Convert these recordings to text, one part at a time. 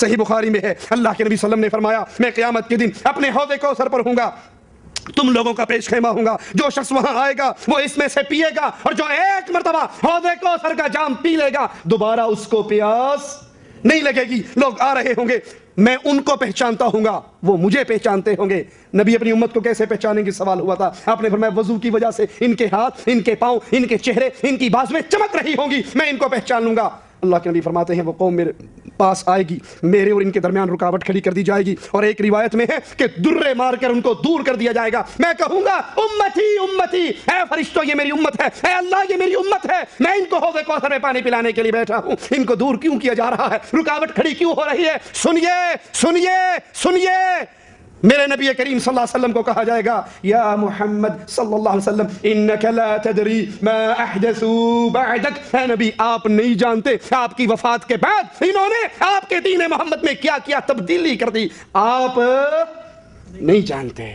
صحیح بخاری میں ہے، اللہ کے نبی صلی اللہ علیہ وسلم نے فرمایا میں قیامت کے دن اپنے حوض کوثر پر ہوں گا، تم لوگوں کا پیش خیمہ ہوں گا، جو شخص وہاں آئے گا وہ اس میں سے پیے گا، اور جو ایک مرتبہ حوض کوثر کا جام پی لے گا دوبارہ اس کو پیاس نہیں لگے گی۔ لوگ آ رہے ہوں گے، میں ان کو پہچانتا ہوں گا، وہ مجھے پہچانتے ہوں گے۔ نبی اپنی امت کو کیسے پہچانیں گے سوال ہوا تھا، آپ نے فرمایا وضو کی وجہ سے ان کے ہاتھ، ان کے پاؤں، ان کے چہرے، ان کی بازویں چمک رہی ہوں گی، میں ان کو پہچان لوں گا۔ اللہ کے نبی فرماتے ہیں وہ قوم میرے پاس آئے گی، میرے اور ان کے درمیان رکاوٹ کھڑی کر دی جائے گی، اور ایک روایت میں ہے کہ درے مار کر ان کو دور کر دیا جائے گا۔ میں کہوں گا امتی امتی، اے فرشتوں یہ میری امت ہے، اے اللہ یہ میری امت ہے، میں ان کو حوض کوثر میں پانی پلانے کے لیے بیٹھا ہوں، ان کو دور کیوں کیا جا رہا ہے، رکاوٹ کھڑی کیوں ہو رہی ہے؟ سنیے سنیے سنیے، میرے نبی کریم صلی اللہ علیہ وسلم کو کہا جائے گا یا محمد صلی اللہ علیہ وسلم انک لا تدری ما احدثوا بعدک، اے نبی آپ نہیں جانتے آپ کی وفات کے بعد انہوں نے آپ کے دین محمد میں کیا کیا تبدیلی کر دی، آپ نہیں جانتے،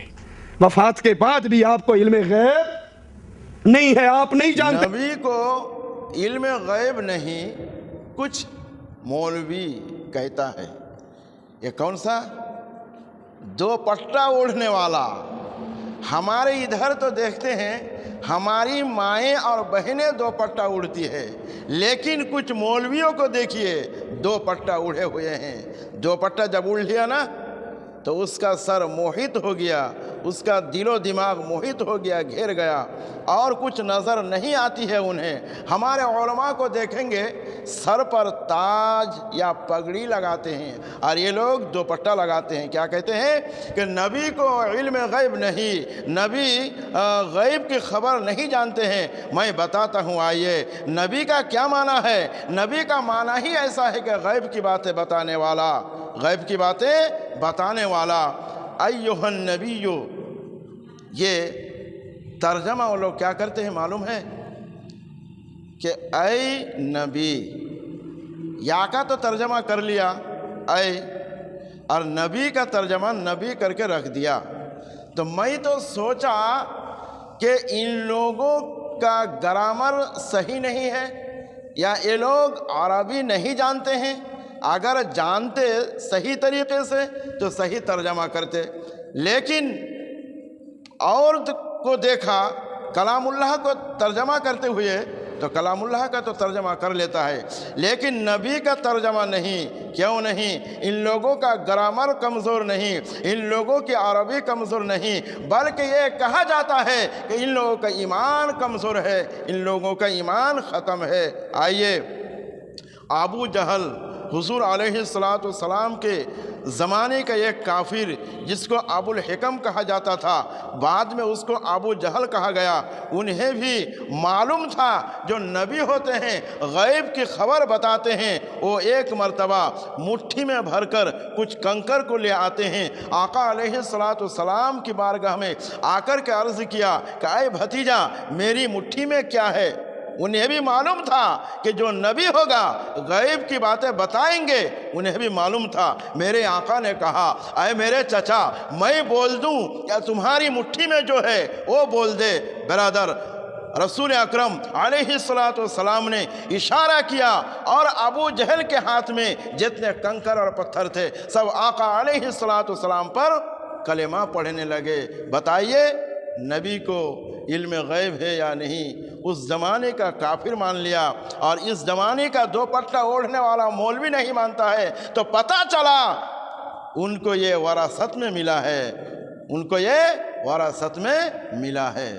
وفات کے بعد بھی آپ کو علم غیب نہیں ہے، آپ نہیں جانتے۔ نبی کو علم غیب نہیں، کچھ مولوی کہتا ہے، یہ کون سا؟ دو پٹا اوڑھنے والا۔ ہمارے ادھر تو دیکھتے ہیں ہماری مائیں اور بہنیں دو پٹا اڑتی ہے، لیکن کچھ مولویوں کو دیکھیے دو پٹا اڑے ہوئے ہیں۔ دو پٹا جب اڑ لیا نا تو اس کا سر موہت ہو گیا، اس کا دل و دماغ موہت ہو گیا، گھیر گیا، اور کچھ نظر نہیں آتی ہے انہیں۔ ہمارے علماء کو دیکھیں گے سر پر تاج یا پگڑی لگاتے ہیں، اور یہ لوگ دوپٹہ لگاتے ہیں، کیا کہتے ہیں کہ نبی کو علم غیب نہیں، نبی غیب کی خبر نہیں جانتے ہیں۔ میں بتاتا ہوں، آئیے نبی کا کیا معنی ہے۔ نبی کا معنی ہی ایسا ہے کہ غیب کی باتیں بتانے والا، غیب کی باتیں بتانے والا۔ ایھا النبی، یہ ترجمہ وہ لوگ کیا کرتے ہیں معلوم ہے کہ اے نبی، یا کا تو ترجمہ کر لیا اے، اور نبی کا ترجمہ نبی کر کے رکھ دیا۔ تو میں تو سوچا کہ ان لوگوں کا گرامر صحیح نہیں ہے، یا یہ لوگ عربی نہیں جانتے ہیں، اگر جانتے صحیح طریقے سے تو صحیح ترجمہ کرتے، لیکن اور کو دیکھا کلام اللہ کو ترجمہ کرتے ہوئے تو کلام اللہ کا تو ترجمہ کر لیتا ہے، لیکن نبی کا ترجمہ نہیں۔ کیوں نہیں؟ ان لوگوں کا گرامر کمزور نہیں، ان لوگوں کی عربی کمزور نہیں، بلکہ یہ کہا جاتا ہے کہ ان لوگوں کا ایمان کمزور ہے، ان لوگوں کا ایمان ختم ہے۔ آئیے ابو جہل حضور علیہ السلام کے زمانے کا ایک کافر جس کو ابو الحکم کہا جاتا تھا، بعد میں اس کو ابو جہل کہا گیا، انہیں بھی معلوم تھا جو نبی ہوتے ہیں غیب کی خبر بتاتے ہیں، وہ ایک مرتبہ مٹھی میں بھر کر کچھ کنکر کو لے آتے ہیں، آقا علیہ السلام کی بارگاہ میں آ کر کے عرض کیا کہ اے بھتیجا میری مٹھی میں کیا ہے۔ انہیں بھی معلوم تھا کہ جو نبی ہوگا غیب کی باتیں بتائیں گے، انہیں بھی معلوم تھا۔ میرے آقا نے کہا اے میرے چچا میں بول دوں یا تمہاری مٹھی میں جو ہے وہ بول دے؟ برادر، رسول اکرم علیہ السلام نے اشارہ کیا، اور ابو جہل کے ہاتھ میں جتنے کنکر اور پتھر تھے سب آقا علیہ السلام پر کلمہ پڑھنے لگے۔ بتائیے نبی کو علم غیب ہے یا نہیں؟ اس زمانے کا کافر مان لیا، اور اس زمانے کا دو پٹا اوڑھنے والا مولوی نہیں مانتا ہے، تو پتہ چلا ان کو یہ وراثت میں ملا ہے، ان کو یہ وراثت میں ملا ہے۔